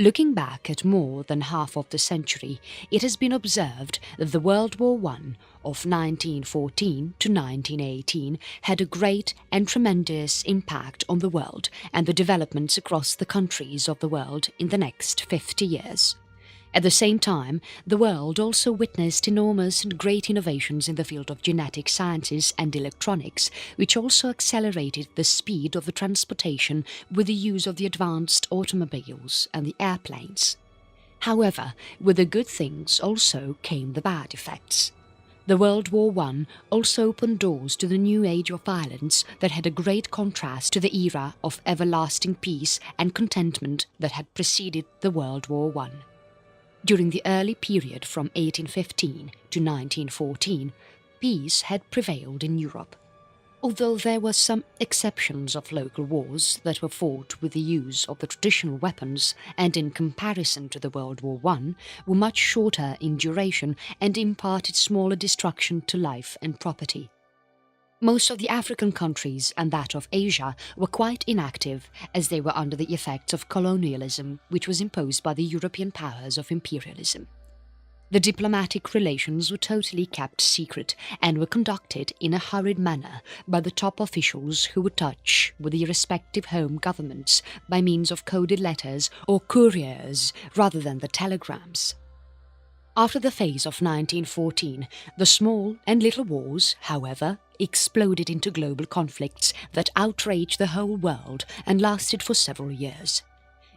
Looking back at more than half of the century, it has been observed that the World War I of 1914 to 1918 had a great and tremendous impact on the world and the developments across the countries of the world in the next 50 years. At the same time, the world also witnessed enormous and great innovations in the field of genetic sciences and electronics, which also accelerated the speed of the transportation with the use of the advanced automobiles and the airplanes. However, with the good things also came the bad effects. The World War I also opened doors to the new age of violence that had a great contrast to the era of everlasting peace and contentment that had preceded the World War I. During the early period from 1815 to 1914, peace had prevailed in Europe. Although there were some exceptions of local wars that were fought with the use of the traditional weapons and in comparison to the World War I were much shorter in duration and imparted smaller destruction to life and property. Most of the African countries and that of Asia were quite inactive as they were under the effects of colonialism which was imposed by the European powers of imperialism. The diplomatic relations were totally kept secret and were conducted in a hurried manner by the top officials who were in touch with the respective home governments by means of coded letters or couriers rather than the telegrams. After the phase of 1914, the small and little wars, however, exploded into global conflicts that outraged the whole world and lasted for several years.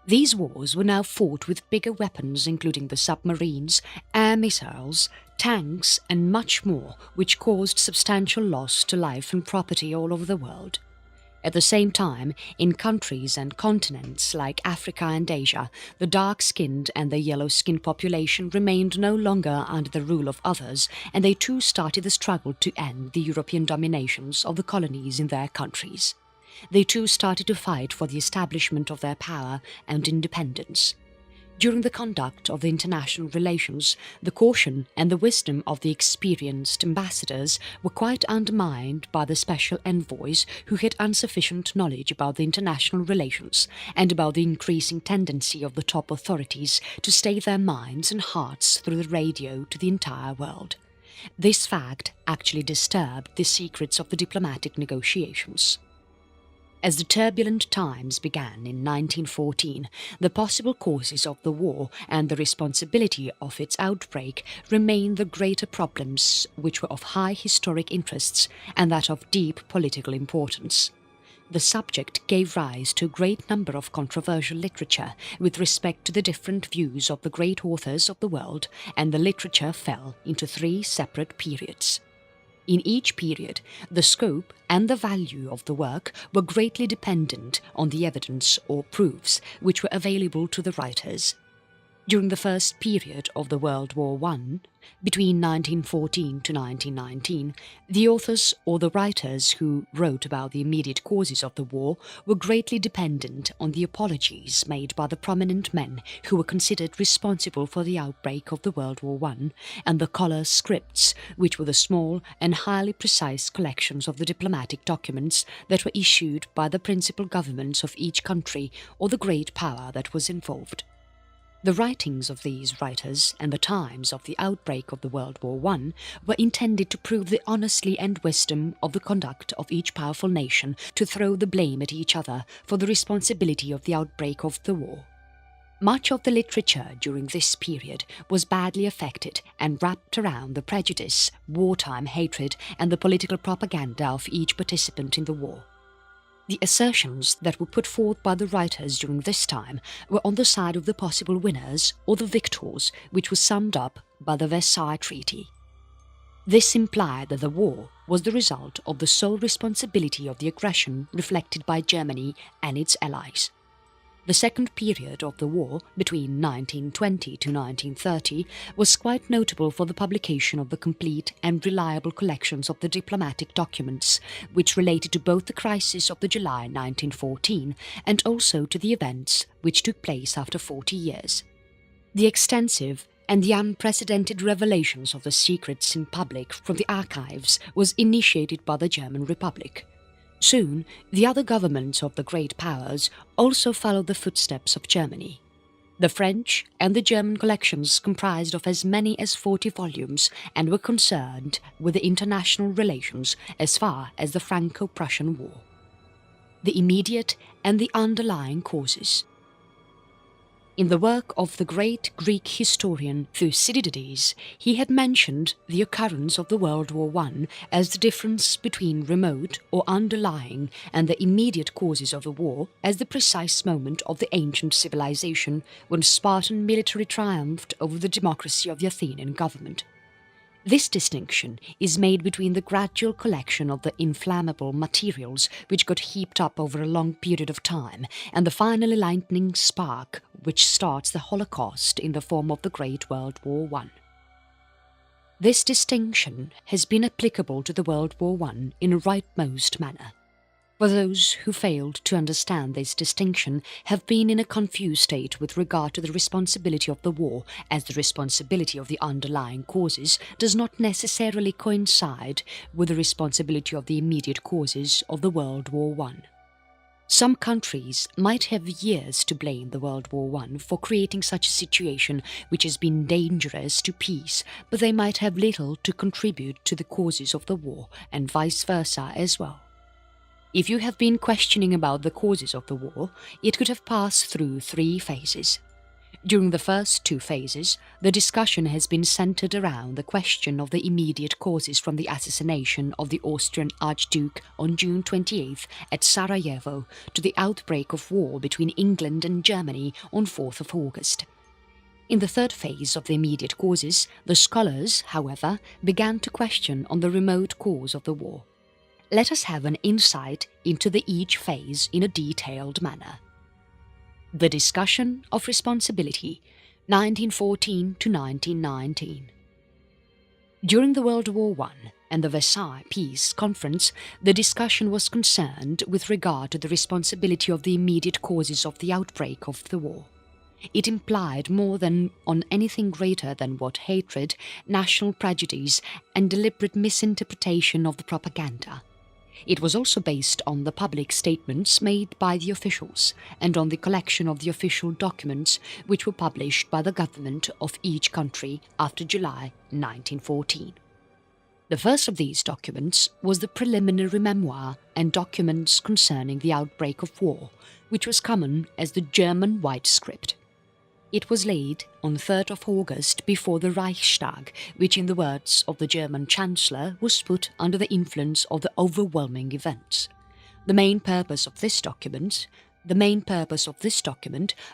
These wars were now fought with bigger weapons including the submarines, air missiles, tanks and much more, which caused substantial loss to life and property all over the world. At the same time, in countries and continents like Africa and Asia, the dark-skinned and the yellow-skinned population remained no longer under the rule of others, and they too started the struggle to end the European dominations of the colonies in their countries. They too started to fight for the establishment of their power and independence. During the conduct of the international relations, the caution and the wisdom of the experienced ambassadors were quite undermined by the special envoys who had insufficient knowledge about the international relations and about the increasing tendency of the top authorities to stay their minds and hearts through the radio to the entire world. This fact actually disturbed the secrets of the diplomatic negotiations. As the turbulent times began in 1914, the possible causes of the war and the responsibility of its outbreak remained the greater problems which were of high historic interests and that of deep political importance. The subject gave rise to a great number of controversial literature with respect to the different views of the great authors of the world, and the literature fell into three separate periods. In each period, the scope and the value of the work were greatly dependent on the evidence or proofs which were available to the writers. During the first period of the World War I, between 1914 to 1919, the authors or the writers who wrote about the immediate causes of the war were greatly dependent on the apologies made by the prominent men who were considered responsible for the outbreak of the World War I, and the color scripts, which were the small and highly precise collections of the diplomatic documents that were issued by the principal governments of each country or the great power that was involved. The writings of these writers and the times of the outbreak of the World War I were intended to prove the honesty and wisdom of the conduct of each powerful nation to throw the blame at each other for the responsibility of the outbreak of the war. Much of the literature during this period was badly affected and wrapped around the prejudice, wartime hatred and the political propaganda of each participant in the war. The assertions that were put forth by the writers during this time were on the side of the possible winners or the victors, which was summed up by the Versailles Treaty. This implied that the war was the result of the sole responsibility of the aggression reflected by Germany and its allies. The second period of the war, between 1920 to 1930, was quite notable for the publication of the complete and reliable collections of the diplomatic documents, which related to both the crisis of the July 1914 and also to the events which took place after 40 years. The extensive and the unprecedented revelations of the secrets in public from the archives was initiated by the German Republic. Soon, the other governments of the great powers also followed the footsteps of Germany. The French and the German collections comprised of as many as 40 volumes and were concerned with the international relations as far as the Franco-Prussian War. The immediate and the underlying causes. In the work of the great Greek historian Thucydides, he had mentioned the occurrence of the World War I as the difference between remote or underlying and the immediate causes of the war as the precise moment of the ancient civilization when Spartan military triumphed over the democracy of the Athenian government. This distinction is made between the gradual collection of the inflammable materials which got heaped up over a long period of time and the final lightning spark which starts the Holocaust in the form of the Great World War I. This distinction has been applicable to the World War I in a rightmost manner. For those who failed to understand this distinction have been in a confused state with regard to the responsibility of the war, as the responsibility of the underlying causes does not necessarily coincide with the responsibility of the immediate causes of the World War I. Some countries might have years to blame the World War I for creating such a situation which has been dangerous to peace, but they might have little to contribute to the causes of the war, and vice versa as well. If you have been questioning about the causes of the war, it could have passed through 3 phases. During the first 2 phases, the discussion has been centered around the question of the immediate causes from the assassination of the Austrian Archduke on June 28th at Sarajevo to the outbreak of war between England and Germany on 4th of August. In the third phase of the immediate causes, the scholars, however, began to question on the remote cause of the war. Let us have an insight into each phase in a detailed manner. The discussion of responsibility, 1914 to 1919. During the World War I and the Versailles Peace Conference, the discussion was concerned with regard to the responsibility of the immediate causes of the outbreak of the war. It implied more than on anything greater than what hatred, national prejudice and deliberate misinterpretation of the propaganda. It was also based on the public statements made by the officials and on the collection of the official documents which were published by the government of each country after July 1914. The first of these documents was the preliminary memoir and documents concerning the outbreak of war, which was common as the German White Script. It was laid on 3rd of August before the Reichstag, which in the words of the German Chancellor was put under the influence of the overwhelming events. The main purpose of this document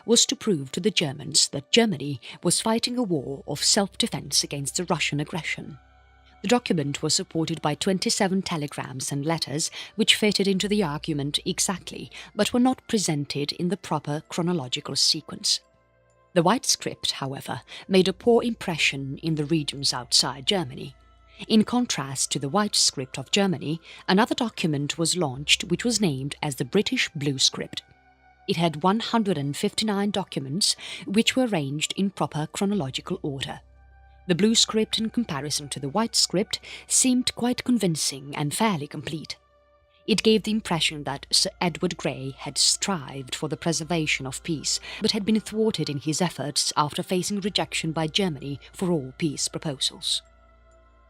was to prove to the Germans that Germany was fighting a war of self-defense against the Russian aggression. The document was supported by 27 telegrams and letters which fitted into the argument exactly, but were not presented in the proper chronological sequence. The White Script, however, made a poor impression in the regions outside Germany. In contrast to the White Script of Germany, another document was launched which was named as the British Blue Script. It had 159 documents which were arranged in proper chronological order. The Blue Script, in comparison to the White Script, seemed quite convincing and fairly complete. It gave the impression that Sir Edward Grey had strived for the preservation of peace, but had been thwarted in his efforts after facing rejection by Germany for all peace proposals.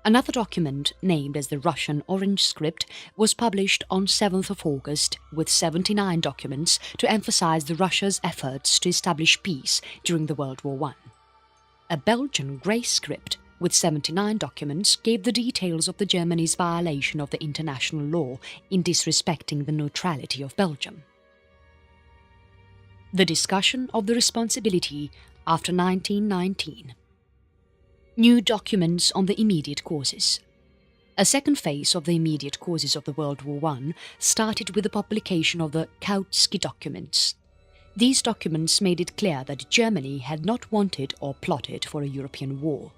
Another document, named as the Russian Orange Script, was published on 7th of August with 79 documents to emphasize Russia's efforts to establish peace during the World War I. A Belgian Grey Script with 79 documents gave the details of the Germany's violation of the international law in disrespecting the neutrality of Belgium. The discussion of the responsibility after 1919. New documents on the immediate causes. A second phase of the immediate causes of the World War I started with the publication of the Kautsky documents. These documents made it clear that Germany had not wanted or plotted for a European war.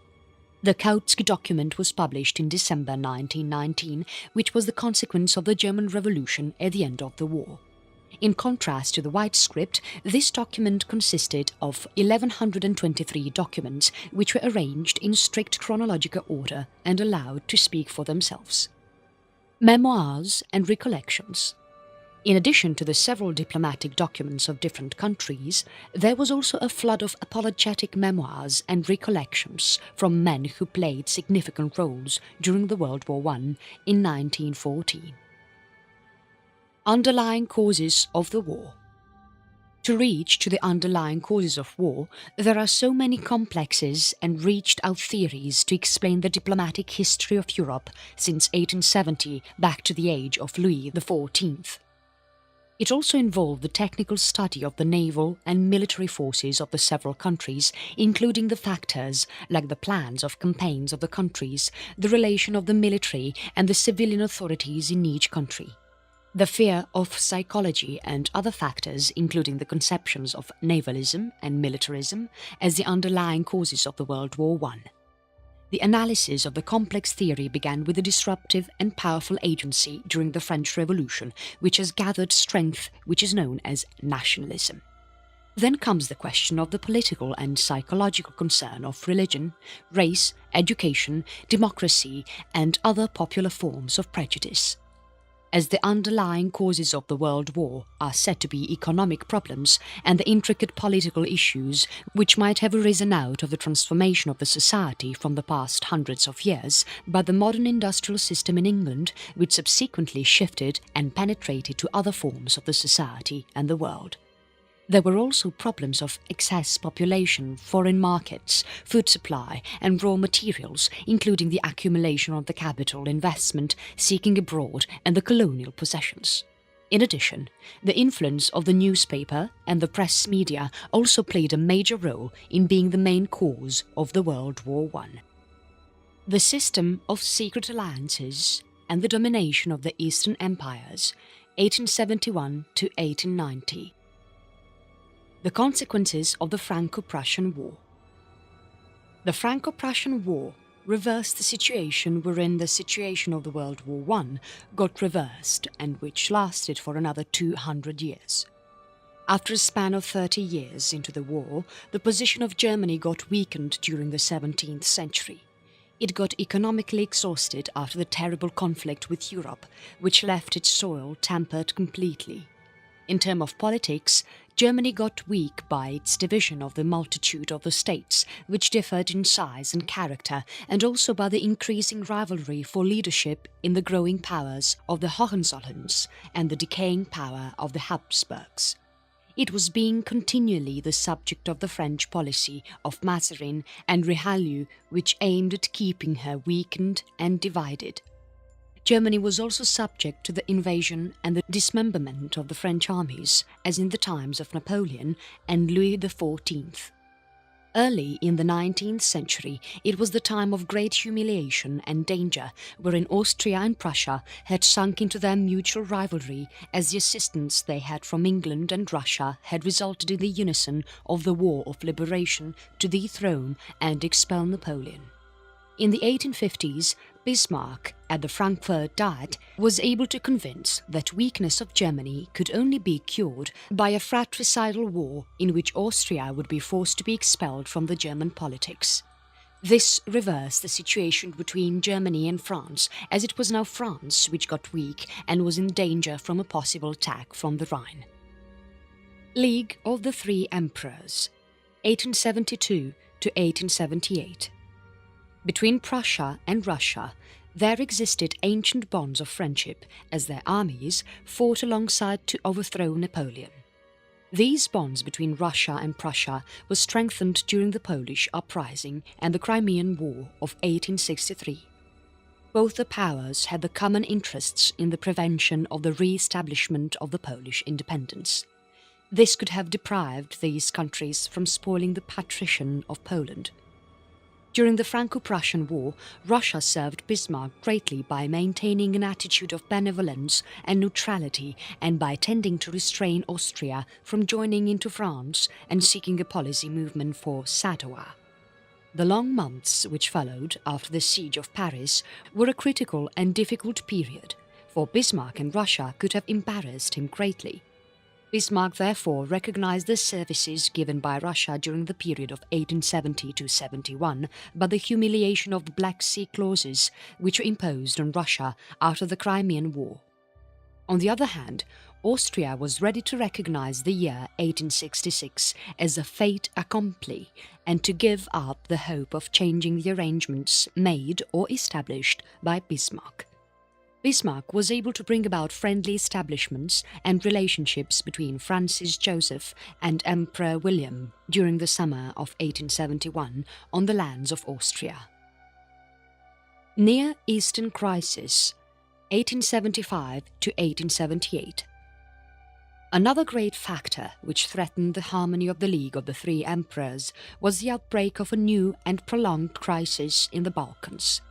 The Kautsky document was published in December 1919, which was the consequence of the German Revolution at the end of the war. In contrast to the White Script, this document consisted of 1123 documents which were arranged in strict chronological order and allowed to speak for themselves. Memoirs and Recollections. In addition to the several diplomatic documents of different countries, there was also a flood of apologetic memoirs and recollections from men who played significant roles during the World War I in 1914. Underlying causes of the war. To reach to the underlying causes of war, there are so many complexes and reached-out theories to explain the diplomatic history of Europe since 1870 back to the age of Louis XIV. It also involved the technical study of the naval and military forces of the several countries, including the factors like the plans of campaigns of the countries, the relation of the military and the civilian authorities in each country, the fear of psychology and other factors, including the conceptions of navalism and militarism as the underlying causes of the World War I. The analysis of the complex theory began with a disruptive and powerful agency during the French Revolution, which has gathered strength, which is known as nationalism. Then comes the question of the political and psychological concern of religion, race, education, democracy, and other popular forms of prejudice. As the underlying causes of the World War are said to be economic problems and the intricate political issues which might have arisen out of the transformation of the society from the past hundreds of years by the modern industrial system in England, which subsequently shifted and penetrated to other forms of the society and the world. There were also problems of excess population, foreign markets, food supply and raw materials, including the accumulation of the capital investment seeking abroad and the colonial possessions. In addition, the influence of the newspaper and the press media also played a major role in being the main cause of the World War I. The system of secret alliances and the domination of the Eastern Empires, 1871 to 1890. The consequences of the Franco-Prussian War. The Franco-Prussian War reversed the situation wherein the situation of the World War I got reversed and which lasted for another 200 years. After a span of 30 years into the war, the position of Germany got weakened during the 17th century. It got economically exhausted after the terrible conflict with Europe, which left its soil tempered completely. In terms of politics, Germany got weak by its division of the multitude of the states, which differed in size and character, and also by the increasing rivalry for leadership in the growing powers of the Hohenzollerns and the decaying power of the Habsburgs. It was being continually the subject of the French policy of Mazarin and Richelieu, which aimed at keeping her weakened and divided. Germany was also subject to the invasion and the dismemberment of the French armies, as in the times of Napoleon and Louis XIV. Early in the 19th century, it was the time of great humiliation and danger, wherein Austria and Prussia had sunk into their mutual rivalry, as the assistance they had from England and Russia had resulted in the unison of the War of Liberation to dethrone and expel Napoleon. In the 1850s, Bismarck, at the Frankfurt Diet, was able to convince that weakness of Germany could only be cured by a fratricidal war in which Austria would be forced to be expelled from the German politics. This reversed the situation between Germany and France, as it was now France which got weak and was in danger from a possible attack from the Rhine. League of the Three Emperors, 1872 to 1878. Between Prussia and Russia, there existed ancient bonds of friendship as their armies fought alongside to overthrow Napoleon. These bonds between Russia and Prussia were strengthened during the Polish Uprising and the Crimean War of 1863. Both the powers had the common interests in the prevention of the re-establishment of the Polish independence. This could have deprived these countries from spoiling the patrician of Poland. During the Franco-Prussian War, Russia served Bismarck greatly by maintaining an attitude of benevolence and neutrality and by tending to restrain Austria from joining into France and seeking a policy movement for Sadowa. The long months which followed after the siege of Paris were a critical and difficult period, for Bismarck and Russia could have embarrassed him greatly. Bismarck therefore recognized the services given by Russia during the period of 1870 to 71 by the humiliation of the Black Sea clauses which were imposed on Russia after the Crimean War. On the other hand, Austria was ready to recognize the year 1866 as a fait accompli and to give up the hope of changing the arrangements made or established by Bismarck. Bismarck was able to bring about friendly establishments and relationships between Francis Joseph and Emperor William during the summer of 1871 on the lands of Austria. Near Eastern Crisis, 1875 to 1878. Another great factor which threatened the harmony of the League of the Three Emperors was the outbreak of a new and prolonged crisis in the Balkans.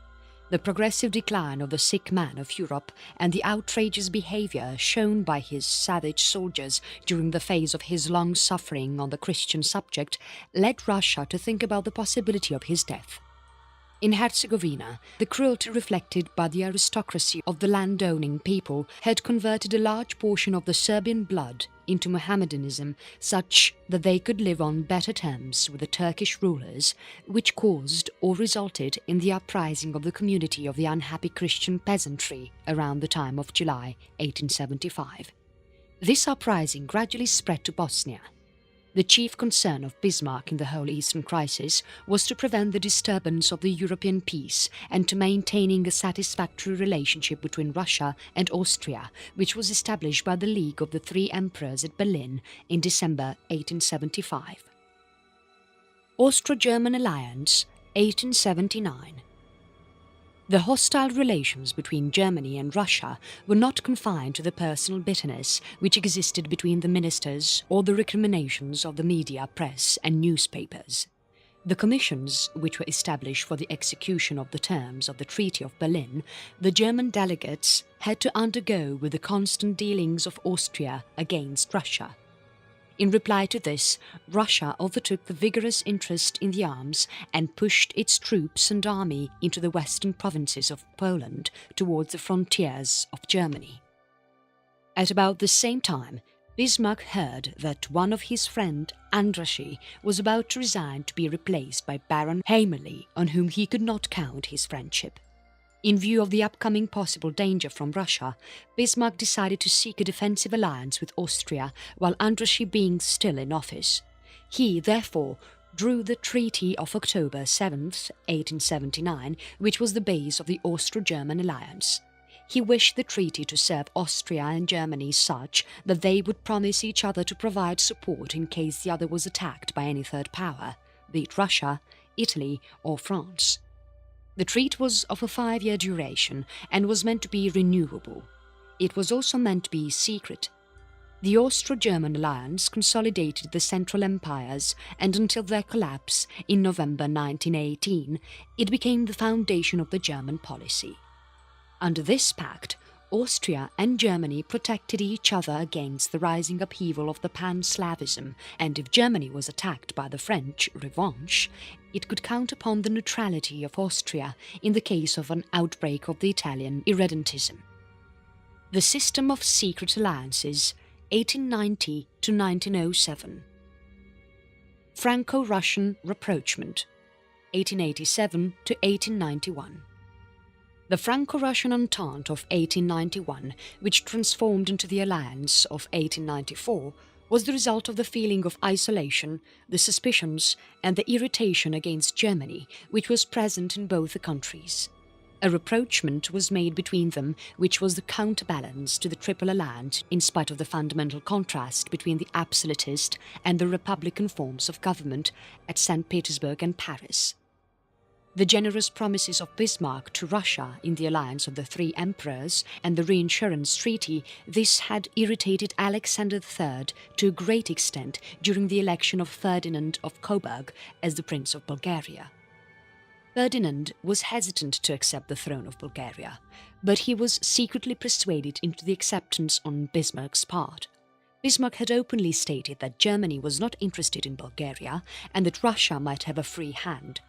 The progressive decline of the sick man of Europe and the outrageous behaviour shown by his savage soldiers during the phase of his long suffering on the Christian subject led Russia to think about the possibility of his death. In Herzegovina, the cruelty reflected by the aristocracy of the land-owning people had converted a large portion of the Serbian blood into Mohammedanism such that they could live on better terms with the Turkish rulers, which caused or resulted in the uprising of the community of the unhappy Christian peasantry around the time of July 1875. This uprising gradually spread to Bosnia. The chief concern of Bismarck in the whole Eastern Crisis was to prevent the disturbance of the European peace and to maintaining a satisfactory relationship between Russia and Austria, which was established by the League of the Three Emperors at Berlin in December 1875. Austro-German Alliance, 1879. The hostile relations between Germany and Russia were not confined to the personal bitterness which existed between the ministers or the recriminations of the media, press and newspapers. The commissions which were established for the execution of the terms of the Treaty of Berlin, the German delegates had to undergo with the constant dealings of Austria against Russia. In reply to this, Russia overtook the vigorous interest in the arms and pushed its troops and army into the western provinces of Poland towards the frontiers of Germany. At about the same time, Bismarck heard that one of his friend, Andrassy, was about to resign to be replaced by Baron Hamerly, on whom he could not count his friendship. In view of the upcoming possible danger from Russia, Bismarck decided to seek a defensive alliance with Austria while Andrassy being still in office. He, therefore, drew the Treaty of October 7, 1879, which was the base of the Austro-German Alliance. He wished the treaty to serve Austria and Germany such that they would promise each other to provide support in case the other was attacked by any third power, be it Russia, Italy or France. The treaty was of a 5-year duration and was meant to be renewable. It was also meant to be secret. The Austro-German Alliance consolidated the Central Empires, and until their collapse in November 1918, it became the foundation of the German policy. Under this pact, Austria and Germany protected each other against the rising upheaval of the Pan-Slavism, and if Germany was attacked by the French revanche, it could count upon the neutrality of Austria in the case of an outbreak of the Italian irredentism. The System of Secret Alliances, 1890 to 1907. Franco-Russian Rapprochement, 1887 to 1891. The Franco-Russian Entente of 1891, which transformed into the Alliance of 1894, was the result of the feeling of isolation, the suspicions and the irritation against Germany which was present in both the countries. A rapprochement was made between them which was the counterbalance to the Triple Alliance in spite of the fundamental contrast between the absolutist and the republican forms of government at St. Petersburg and Paris. The generous promises of Bismarck to Russia in the alliance of the Three Emperors and the reinsurance treaty, this had irritated Alexander III to a great extent during the election of Ferdinand of Coburg as the Prince of Bulgaria. Ferdinand was hesitant to accept the throne of Bulgaria, but he was secretly persuaded into the acceptance on Bismarck's part. Bismarck had openly stated that Germany was not interested in Bulgaria and that Russia might have a free hand.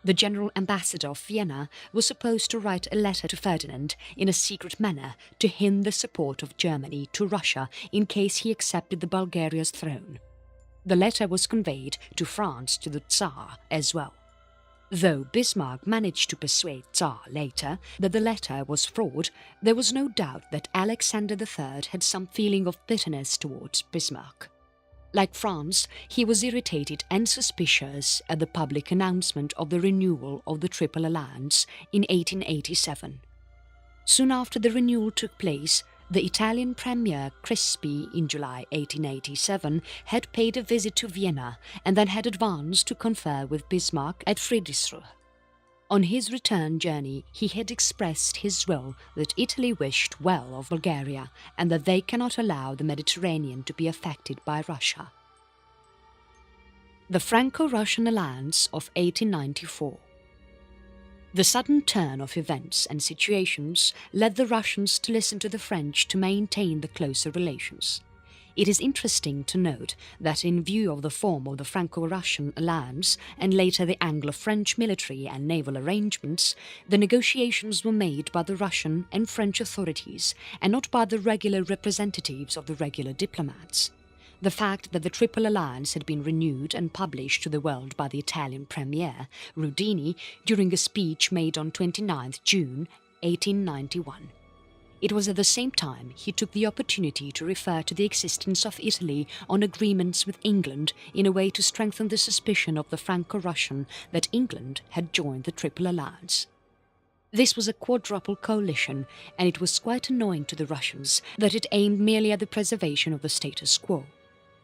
The General Ambassador of Vienna was supposed to write a letter to Ferdinand in a secret manner to hint the support of Germany to Russia in case he accepted the Bulgaria's throne. The letter was conveyed to France to the Tsar as well. Though Bismarck managed to persuade Tsar later that the letter was fraud, there was no doubt that Alexander III had some feeling of bitterness towards Bismarck. Like France, he was irritated and suspicious at the public announcement of the renewal of the Triple Alliance in 1887. Soon after the renewal took place, the Italian Premier Crispi in July 1887 had paid a visit to Vienna and then had advanced to confer with Bismarck at Friedrichsruh. On his return journey, he had expressed his will that Italy wished well of Bulgaria and that they cannot allow the Mediterranean to be affected by Russia. The Franco-Russian Alliance of 1894. The sudden turn of events and situations led the Russians to listen to the French to maintain the closer relations. It is interesting to note that in view of the form of the Franco-Russian Alliance and later the Anglo-French military and naval arrangements, the negotiations were made by the Russian and French authorities and not by the regular representatives of the regular diplomats. The fact that the Triple Alliance had been renewed and published to the world by the Italian Premier, Rudini, during a speech made on 29 June 1891. It was at the same time he took the opportunity to refer to the existence of Italy on agreements with England in a way to strengthen the suspicion of the Franco-Russian that England had joined the Triple Alliance. This was a quadruple coalition, and it was quite annoying to the Russians that it aimed merely at the preservation of the status quo,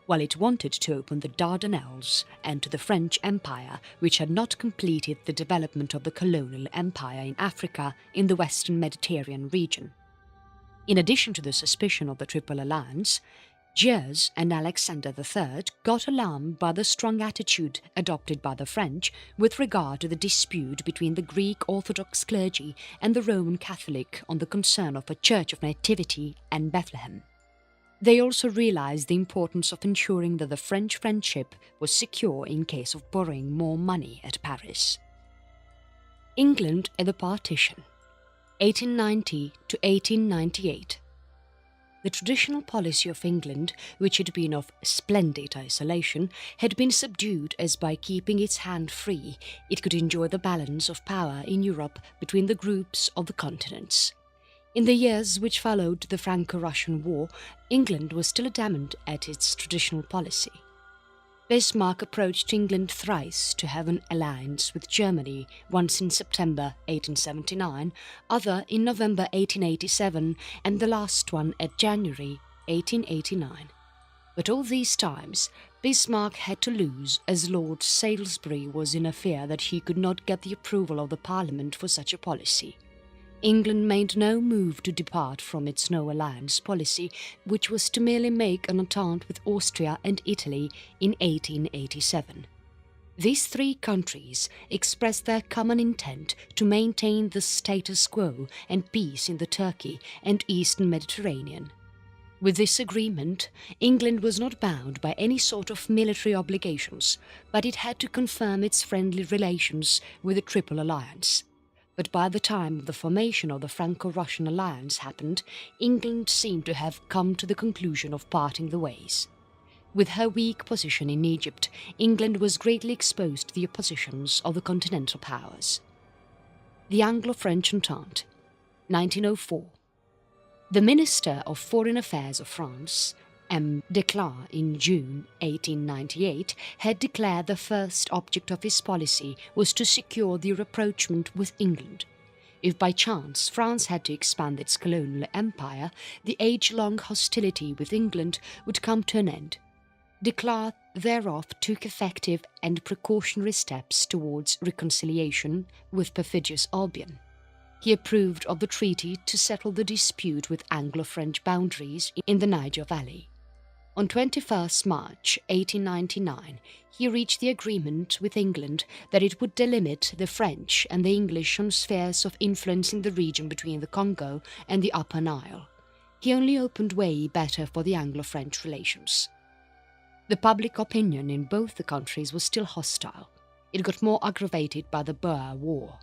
while it wanted to open the Dardanelles and to the French Empire, which had not completed the development of the colonial empire in Africa in the western Mediterranean region. In addition to the suspicion of the Triple Alliance, Gers and Alexander III got alarmed by the strong attitude adopted by the French with regard to the dispute between the Greek Orthodox clergy and the Roman Catholic on the concern of a Church of Nativity and Bethlehem. They also realized the importance of ensuring that the French friendship was secure in case of borrowing more money at Paris. England at the partition, 1890 to 1898. The traditional policy of England, which had been of splendid isolation, had been subdued as by keeping its hand free, it could enjoy the balance of power in Europe between the groups of the continents. In the years which followed the Franco-Russian War, England was still adamant at its traditional policy. Bismarck approached England thrice to have an alliance with Germany, once in September 1879, other in November 1887, and the last one at January 1889. But all these times, Bismarck had to lose, as Lord Salisbury was in a fear that he could not get the approval of the Parliament for such a policy. England made no move to depart from its no-alliance policy, which was to merely make an entente with Austria and Italy in 1887. These three countries expressed their common intent to maintain the status quo and peace in the Turkey and Eastern Mediterranean. With this agreement, England was not bound by any sort of military obligations, but it had to confirm its friendly relations with the Triple Alliance. But by the time the formation of the Franco-Russian Alliance happened, England seemed to have come to the conclusion of parting the ways. With her weak position in Egypt, England was greatly exposed to the oppositions of the continental powers. The Anglo-French Entente, 1904. The Minister of Foreign Affairs of France, M. Declars, in June 1898, had declared the first object of his policy was to secure the rapprochement with England. If by chance France had to expand its colonial empire, the age-long hostility with England would come to an end. Declars thereof took effective and precautionary steps towards reconciliation with perfidious Albion. He approved of the treaty to settle the dispute with Anglo-French boundaries in the Niger Valley. On 21 March 1899, he reached the agreement with England that it would delimit the French and the English on spheres of influence in the region between the Congo and the Upper Nile. He only opened way better for the Anglo-French relations. The public opinion in both the countries was still hostile. It got more aggravated by the Boer War.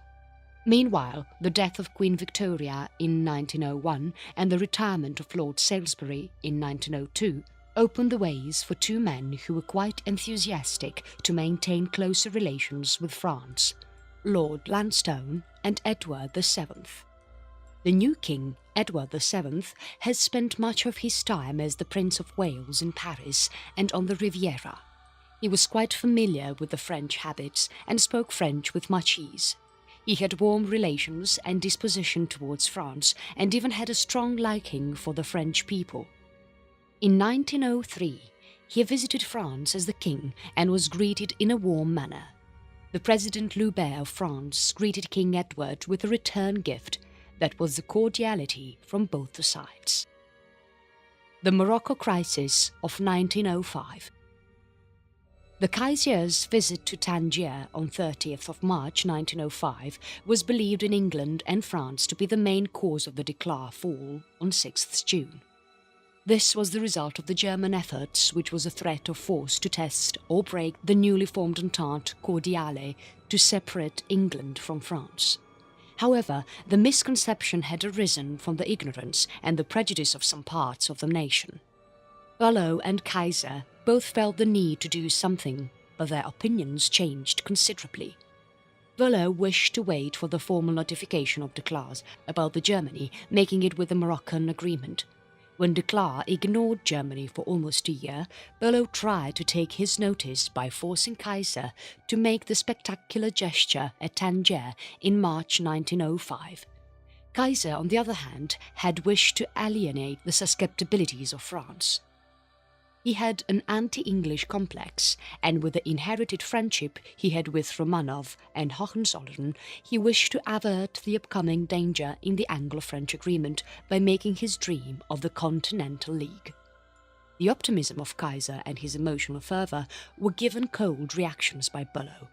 Meanwhile, the death of Queen Victoria in 1901 and the retirement of Lord Salisbury in 1902 opened the ways for two men who were quite enthusiastic to maintain closer relations with France. Lord Lansdowne and Edward VII. The new king, Edward VII, has spent much of his time as the Prince of Wales in Paris and on the Riviera. He was quite familiar with the French habits and spoke French with much ease. He had warm relations and disposition towards France and even had a strong liking for the French people. In 1903, he visited France as the king and was greeted in a warm manner. The President Loubert of France greeted King Edward with a return gift that was the cordiality from both the sides. The Morocco Crisis of 1905. The Kaisar's visit to Tangier on 30th of March 1905 was believed in England and France to be the main cause of the Declared fall on 6th June. This was the result of the German efforts, which was a threat of force to test or break the newly formed Entente Cordiale to separate England from France. However, the misconception had arisen from the ignorance and the prejudice of some parts of the nation. Bülow and Kaiser both felt the need to do something, but their opinions changed considerably. Bülow wished to wait for the formal notification of Declares about the Germany making it with the Moroccan agreement. When Declares ignored Germany for almost a year, Bülow tried to take his notice by forcing Kaiser to make the spectacular gesture at Tangier in March 1905. Kaiser, on the other hand, had wished to alienate the susceptibilities of France. He had an anti-English complex, and with the inherited friendship he had with Romanov and Hohenzollern, he wished to avert the upcoming danger in the Anglo-French agreement by making his dream of the Continental League. The optimism of Kaiser and his emotional fervour were given cold reactions by Bülow.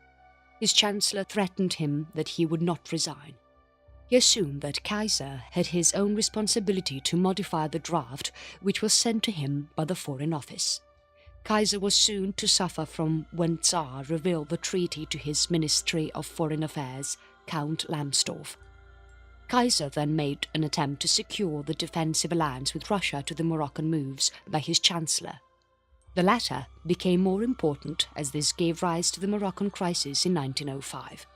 His chancellor threatened him that he would not resign. He assumed that Kaiser had his own responsibility to modify the draft which was sent to him by the Foreign Office. Kaiser was soon to suffer from when Tsar revealed the treaty to his Ministry of Foreign Affairs, Count Lambsdorff. Kaiser then made an attempt to secure the defensive alliance with Russia to the Moroccan moves by his chancellor. The latter became more important as this gave rise to the Moroccan Crisis in 1905.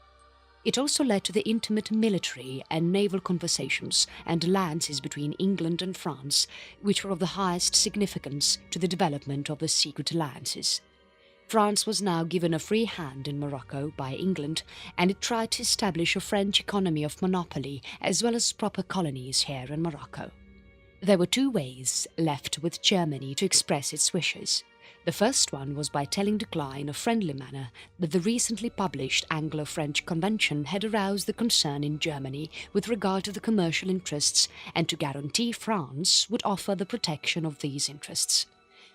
It also led to the intimate military and naval conversations and alliances between England and France, which were of the highest significance to the development of the secret alliances. France was now given a free hand in Morocco by England, and it tried to establish a French economy of monopoly as well as proper colonies here in Morocco. There were two ways left with Germany to express its wishes. The first one was by telling Declares in a friendly manner that the recently published Anglo-French Convention had aroused the concern in Germany with regard to the commercial interests, and to guarantee France would offer the protection of these interests.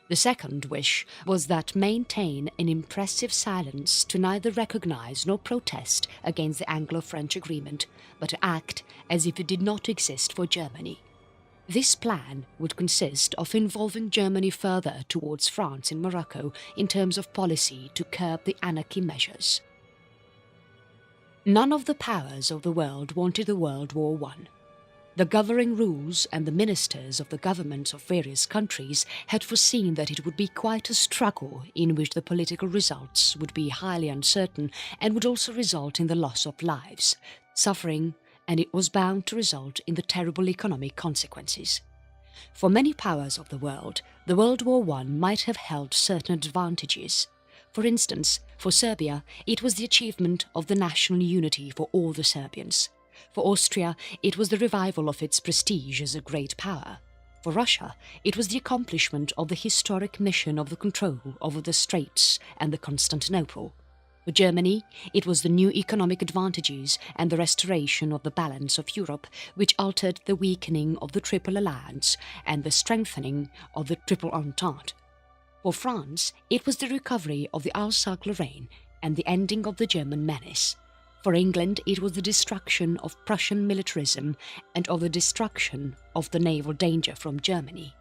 The second wish was that maintain an impressive silence to neither recognize nor protest against the Anglo-French agreement, but to act as if it did not exist for Germany. This plan would consist of involving Germany further towards France in Morocco in terms of policy to curb the anarchy measures. None of the powers of the world wanted the World War I. The governing rules and the ministers of the governments of various countries had foreseen that it would be quite a struggle in which the political results would be highly uncertain and would also result in the loss of lives, suffering, and it was bound to result in the terrible economic consequences. For many powers of the world World War I might have held certain advantages. For instance, for Serbia, it was the achievement of the national unity for all the Serbians. For Austria, it was the revival of its prestige as a great power. For Russia, it was the accomplishment of the historic mission of the control over the Straits and the Constantinople. For Germany, it was the new economic advantages and the restoration of the balance of Europe which altered the weakening of the Triple Alliance and the strengthening of the Triple Entente. For France, it was the recovery of the Alsace-Lorraine and the ending of the German menace. For England, it was the destruction of Prussian militarism and of the destruction of the naval danger from Germany.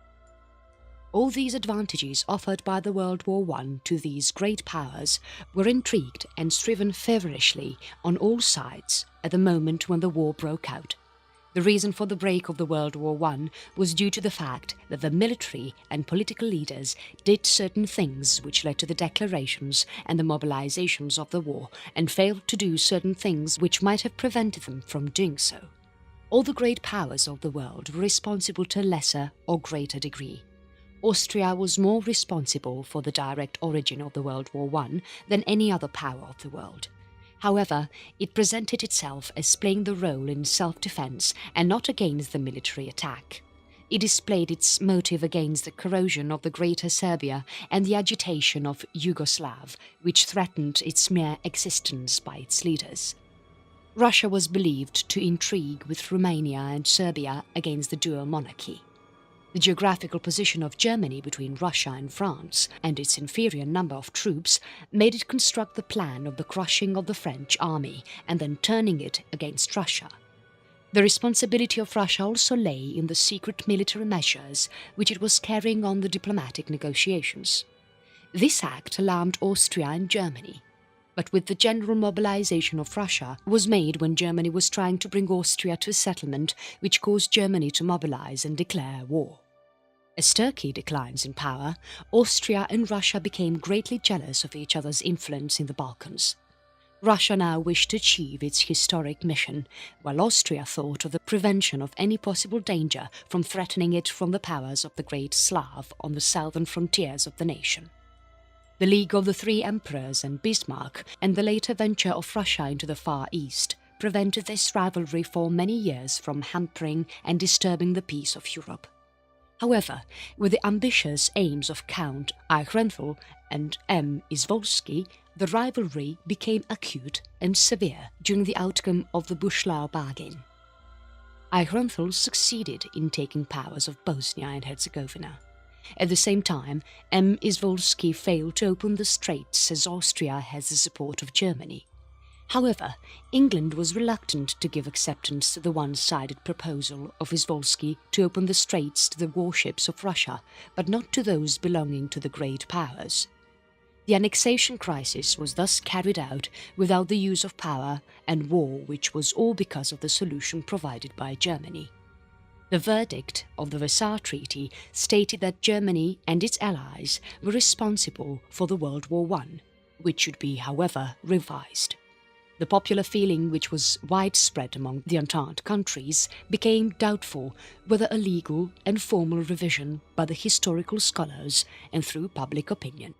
All these advantages offered by the World War I to these great powers were intrigued and striven feverishly on all sides at the moment when the war broke out. The reason for the break of the World War I was due to the fact that the military and political leaders did certain things which led to the declarations and the mobilizations of the war, and failed to do certain things which might have prevented them from doing so. All the great powers of the world were responsible to a lesser or greater degree. Austria was more responsible for the direct origin of the World War I than any other power of the world. However, it presented itself as playing the role in self-defense and not against the military attack. It displayed its motive against the corrosion of the Greater Serbia and the agitation of Yugoslav, which threatened its mere existence by its leaders. Russia was believed to intrigue with Romania and Serbia against the dual monarchy. The geographical position of Germany between Russia and France, and its inferior number of troops, made it construct the plan of the crushing of the French army and then turning it against Russia. The responsibility of Russia also lay in the secret military measures which it was carrying on the diplomatic negotiations. This act alarmed Austria and Germany, but with the general mobilization of Russia was made when Germany was trying to bring Austria to a settlement which caused Germany to mobilize and declare war. As Turkey declines in power, Austria and Russia became greatly jealous of each other's influence in the Balkans. Russia now wished to achieve its historic mission, while Austria thought of the prevention of any possible danger from threatening it from the powers of the Great Slav on the southern frontiers of the nation. The League of the Three Emperors and Bismarck, and the later venture of Russia into the Far East, prevented this rivalry for many years from hampering and disturbing the peace of Europe. However, with the ambitious aims of Count Eichenthal and M. Izvolsky, the rivalry became acute and severe during the outcome of the Buchlau bargain. Eichenthal succeeded in taking powers of Bosnia and Herzegovina. At the same time, M. Izvolsky failed to open the straits as Austria has the support of Germany. However, England was reluctant to give acceptance to the one-sided proposal of Izvolsky to open the straits to the warships of Russia, but not to those belonging to the great powers. The annexation crisis was thus carried out without the use of power and war, which was all because of the solution provided by Germany. The verdict of the Versailles Treaty stated that Germany and its allies were responsible for the World War I, which should be, however, revised. The popular feeling, which was widespread among the Entente countries, became doubtful whether a legal and formal revision by the historical scholars and through public opinion